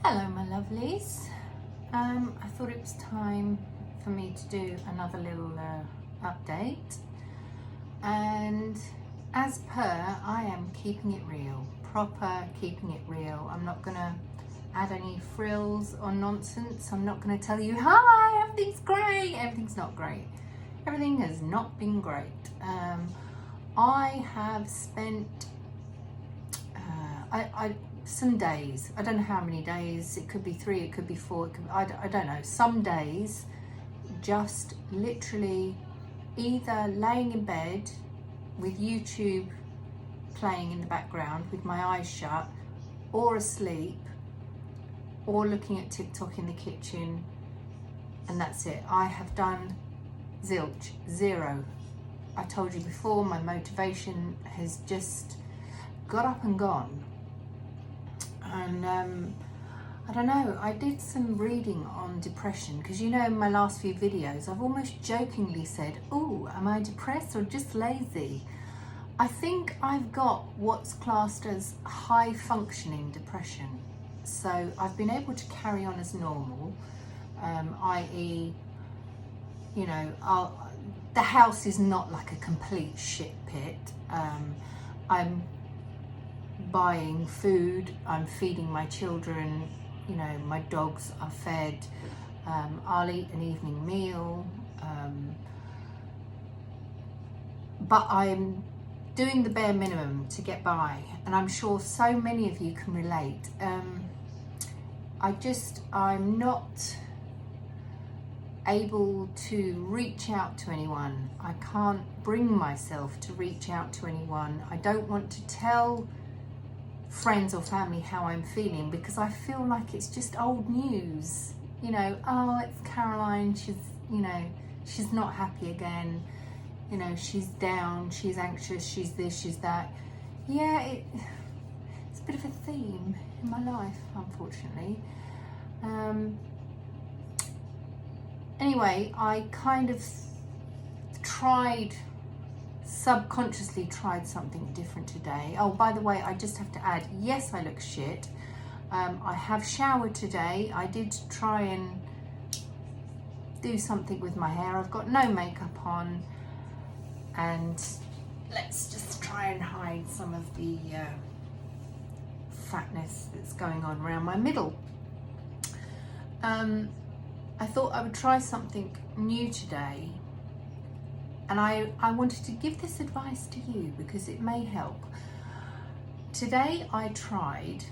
Hello my lovelies. I thought it was time for me to do another little update, and as per, I am keeping it real, proper keeping it real. I'm not gonna add any frills or nonsense. I'm not gonna tell you, hi, everything's great. Everything's not great. Everything has not been great. I have spent some days, I don't know how many days, it could be 3, it could be 4, I don't know, some days just literally either laying in bed with YouTube playing in the background with my eyes shut, or asleep, or looking at TikTok in the kitchen, and that's it. I have done zilch, zero. I told you before, my motivation has just got up and gone. And I don't know, I did some reading on depression, because you know in my last few videos I've almost jokingly said, oh, am I depressed or just lazy? I think I've got what's classed as high functioning depression. So I've been able to carry on as normal, i.e., you know, the house is not like a complete shit pit. I'm buying food, I'm feeding my children, you know, my dogs are fed, I'll eat an evening meal, but I'm doing the bare minimum to get by, and I'm sure so many of you can relate. I'm not able to reach out to anyone. I can't bring myself to reach out to anyone. I don't want to tell friends or family how I'm feeling, because I feel like it's just old news. You know, oh, it's Caroline, she's not happy again, you know, she's down, she's anxious, she's this, she's that. Yeah, it's a bit of a theme in my life, unfortunately. Anyway, I kind of subconsciously tried something different today. Oh, by the way, I just have to add, yes, I look shit. I have showered today. I did try and do something with my hair. I've got no makeup on, and let's just try and hide some of the fatness that's going on around my middle. I thought I would try something new today, and I wanted to give this advice to you because it may help. Today I tried,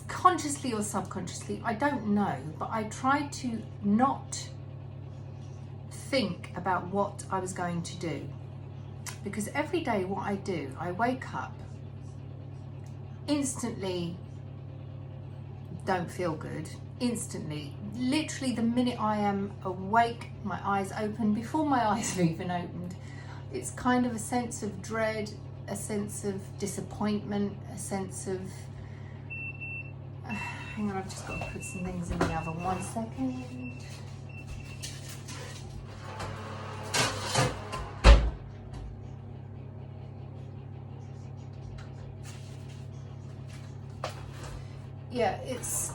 consciously or subconsciously, I don't know, but I tried to not think about what I was going to do. Because every day what I do, I wake up, instantly don't feel good, instantly, literally the minute I am awake, my eyes open, before my eyes are even opened, it's kind of a sense of dread, a sense of disappointment, a sense of hang on, I've just got to put some things in the oven, 1 second. Yeah, it's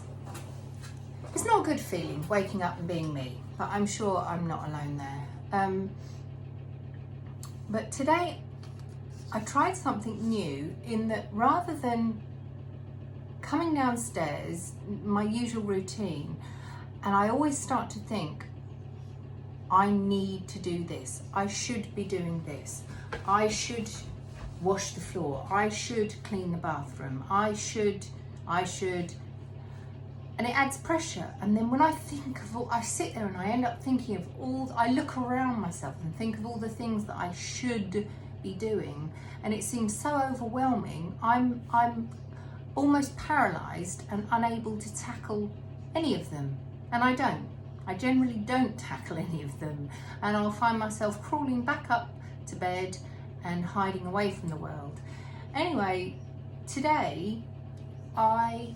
not a good feeling waking up and being me, but I'm sure I'm not alone there. But today I tried something new, in that rather than coming downstairs, my usual routine, and I always start to think, I need to do this, I should be doing this, I should wash the floor, I should clean the bathroom, I should, and it adds pressure. And then when I think of all, I sit there and I end up thinking of all, I look around myself and think of all the things that I should be doing, and it seems so overwhelming. I'm almost paralyzed and unable to tackle any of them, and I generally don't tackle any of them, and I'll find myself crawling back up to bed and hiding away from the world. Anyway, today I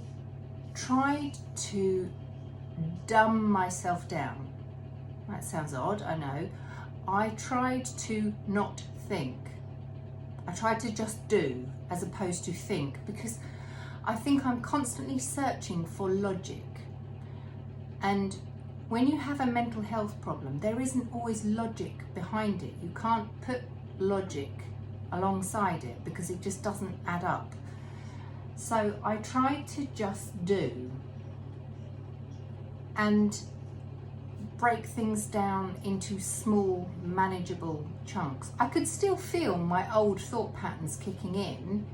tried to dumb myself down. That sounds odd, I know. I tried to not think. I tried to just do as opposed to think, because I think I'm constantly searching for logic. And when you have a mental health problem, there isn't always logic behind it. You can't put logic alongside it because it just doesn't add up. So I try to just do and break things down into small, manageable chunks. I could still feel my old thought patterns kicking in,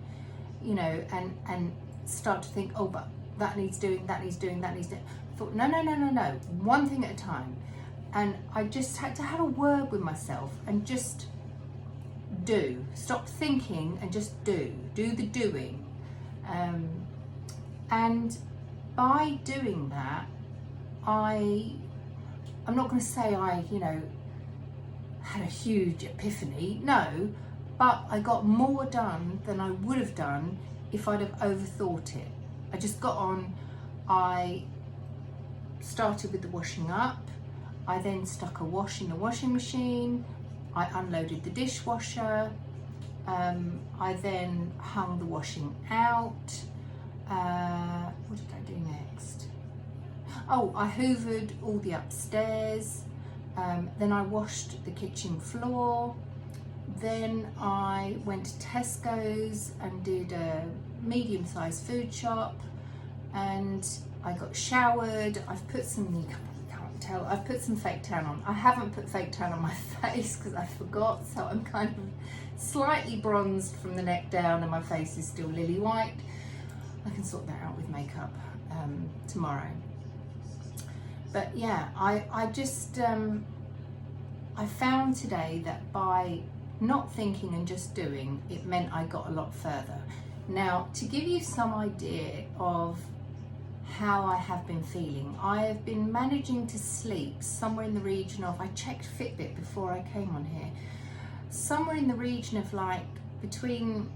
you know, and start to think, oh, but that needs doing, that needs doing, that needs doing. I thought, no, one thing at a time. And I just had to have a word with myself and just do. Stop thinking and just do the doing. And by doing that, I'm not going to say I, you know, had a huge epiphany, no, but I got more done than I would have done if I'd have overthought it. I just got on, I started with the washing up, I then stuck a wash in the washing machine, I unloaded the dishwasher, I then hung the washing out. What did I do next? Oh, I hoovered all the upstairs, then I washed the kitchen floor, then I went to Tesco's and did a medium-sized food shop, and I got showered. I've put some, you can't tell, I've put some fake tan on. I haven't put fake tan on my face because I forgot, so I'm kind of slightly bronzed from the neck down and my face is still lily white. I can sort that out with makeup tomorrow. But yeah, I just, I found today that by not thinking and just doing, it meant I got a lot further. Now, to give you some idea of how I have been feeling, I have been managing to sleep somewhere in the region of, I checked Fitbit before I came on here, somewhere in the region of like between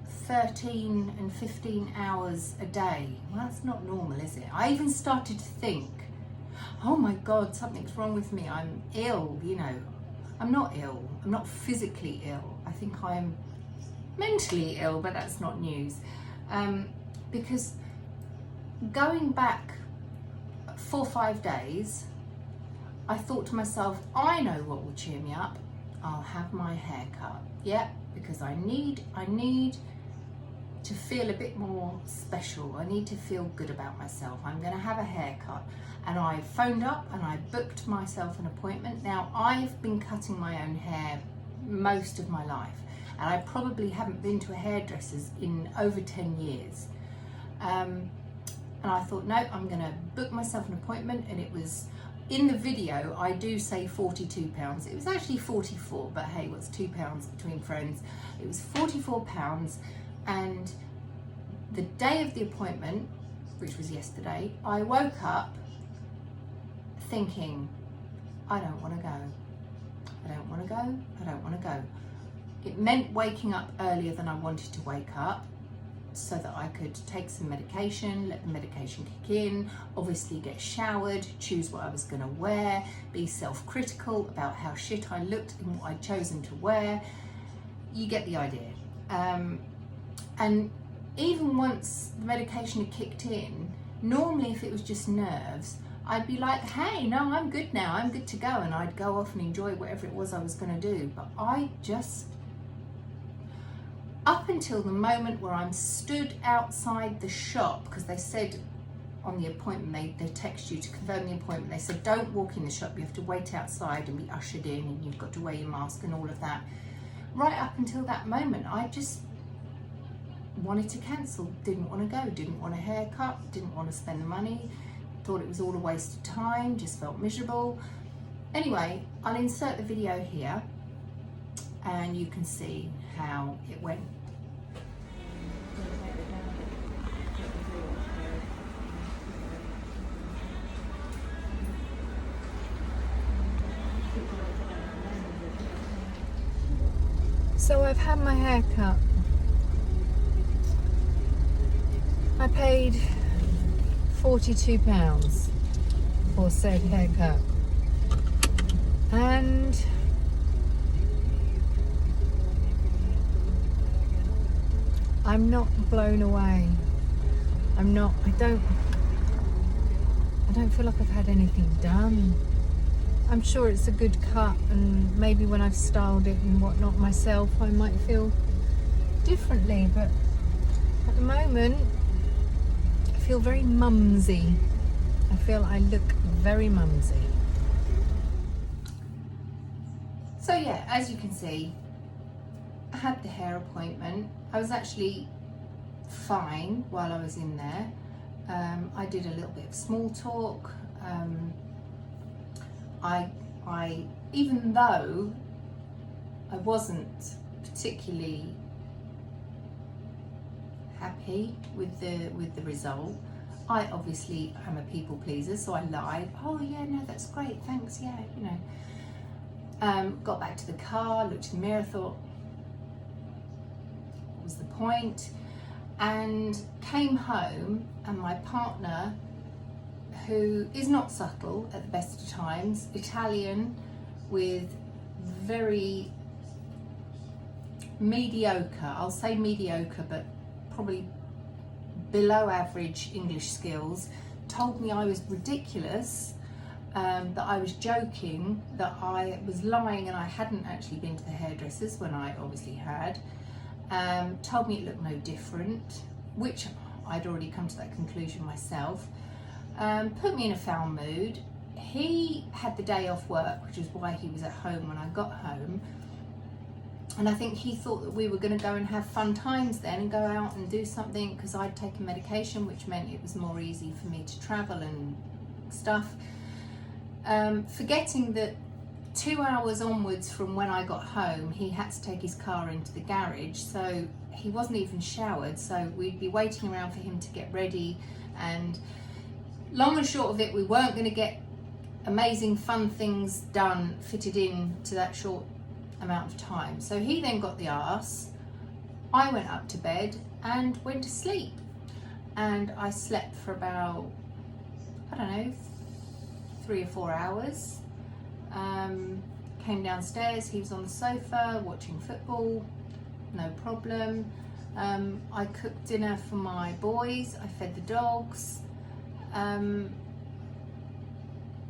13 and 15 hours a day. Well, that's not normal, is it? I even started to think, oh my God, something's wrong with me. I'm ill, you know. I'm not ill. I'm not physically ill. I think I'm mentally ill, but that's not news. Because going back 4 or 5 days, I thought to myself, I know what will cheer me up. I'll have my hair cut. Yeah, because I need to feel a bit more special. I need to feel good about myself. I'm going to have a haircut. And I phoned up and I booked myself an appointment. Now, I've been cutting my own hair most of my life, and I probably haven't been to a hairdresser's in over 10 years. And I thought, no, I'm going to book myself an appointment. And it was, in the video, I do say £42. It was actually 44, but hey, what's £2 between friends? It was £44. And the day of the appointment, which was yesterday, I woke up thinking, I don't want to go. I don't want to go. I don't want to go. It meant waking up earlier than I wanted to wake up so that I could take some medication, let the medication kick in, obviously get showered, choose what I was going to wear, be self-critical about how shit I looked and what I'd chosen to wear. You get the idea. And even once the medication had kicked in, normally if it was just nerves, I'd be like, hey, no, I'm good now, I'm good to go, and I'd go off and enjoy whatever it was I was going to do. But I just, up until the moment where I'm stood outside the shop, because they said on the appointment, they text you to confirm the appointment, they said don't walk in the shop, you have to wait outside and be ushered in, and you've got to wear your mask and all of that. Right up until that moment, I just wanted to cancel, didn't want to go, didn't want a haircut, didn't want to spend the money, thought it was all a waste of time, just felt miserable. Anyway, I'll insert the video here and you can see how it went. So I've had my hair cut. I paid £42 for said haircut, and I'm not blown away. I don't feel like I've had anything done. I'm sure it's a good cut, and maybe when I've styled it and whatnot myself, I might feel differently, but at the moment I feel very mumsy. I feel I look very mumsy. So yeah, as you can see, I had the hair appointment. I was actually fine while I was in there. I did a little bit of small talk. I even though I wasn't particularly happy with the result, I obviously am a people pleaser, so I lied. Oh yeah, no, that's great, thanks, yeah, you know. Got back to the car, looked in the mirror, thought, what was the point? And came home, and my partner, who is not subtle at the best of times, Italian with very mediocre, I'll say mediocre, but probably below average English skills, told me I was ridiculous, that I was joking, that I was lying and I hadn't actually been to the hairdressers when I obviously had. Told me it looked no different, which I'd already come to that conclusion myself. Put me in a foul mood. He had the day off work, which is why he was at home when I got home. And I think he thought that we were going to go and have fun times then and go out and do something, because I'd taken medication, which meant it was more easy for me to travel and stuff. Forgetting that 2 hours onwards from when I got home, he had to take his car into the garage, so he wasn't even showered, so we'd be waiting around for him to get ready, and long and short of it, we weren't going to get amazing fun things done, fitted in to that short amount of time. So he then got the arse, I went up to bed and went to sleep, and I slept for about, I don't know, 3 or 4 hours. Came downstairs, he was on the sofa watching football, no problem. I cooked dinner for my boys, I fed the dogs.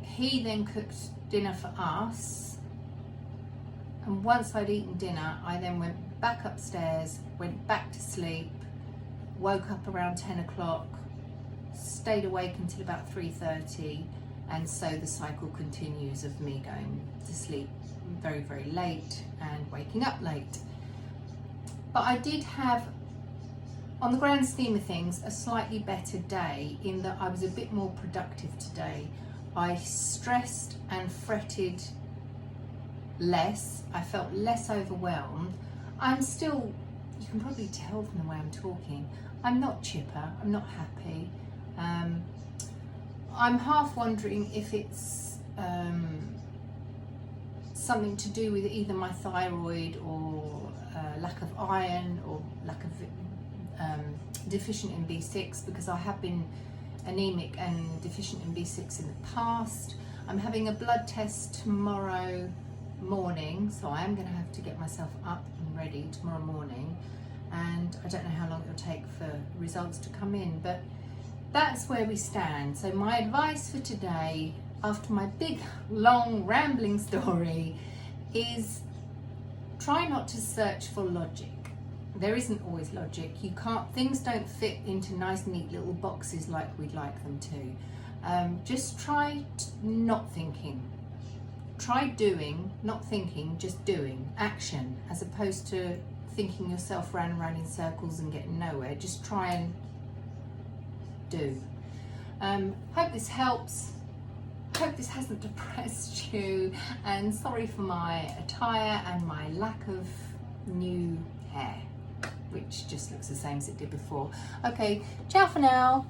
He then cooked dinner for us, and once I'd eaten dinner, I then went back upstairs, went back to sleep, woke up around 10 o'clock, stayed awake until about 3:30, and so the cycle continues of me going to sleep very, very late and waking up late. But I did have, on the grand scheme of things, a slightly better day in that I was a bit more productive today. I stressed and fretted less. I felt less overwhelmed. I'm still, you can probably tell from the way I'm talking, I'm not chipper, I'm not happy. I'm half wondering if it's something to do with either my thyroid or lack of iron, or lack of deficient in B6, because I have been anemic and deficient in B6 in the past. I'm having a blood test tomorrow morning, so I am going to have to get myself up and ready tomorrow morning, and I don't know how long it'll take for results to come in, but that's where we stand. So my advice for today, after my big long rambling story, is try not to search for logic. There isn't always logic. You can't, things don't fit into nice neat little boxes like we'd like them to. Just try not thinking. Try doing, not thinking, just doing, action, as opposed to thinking yourself round and round in circles and getting nowhere. Just try and do. Hope this helps. Hope this hasn't depressed you, and sorry for my attire and my lack of new hair, which just looks the same as it did before. Okay, ciao for now.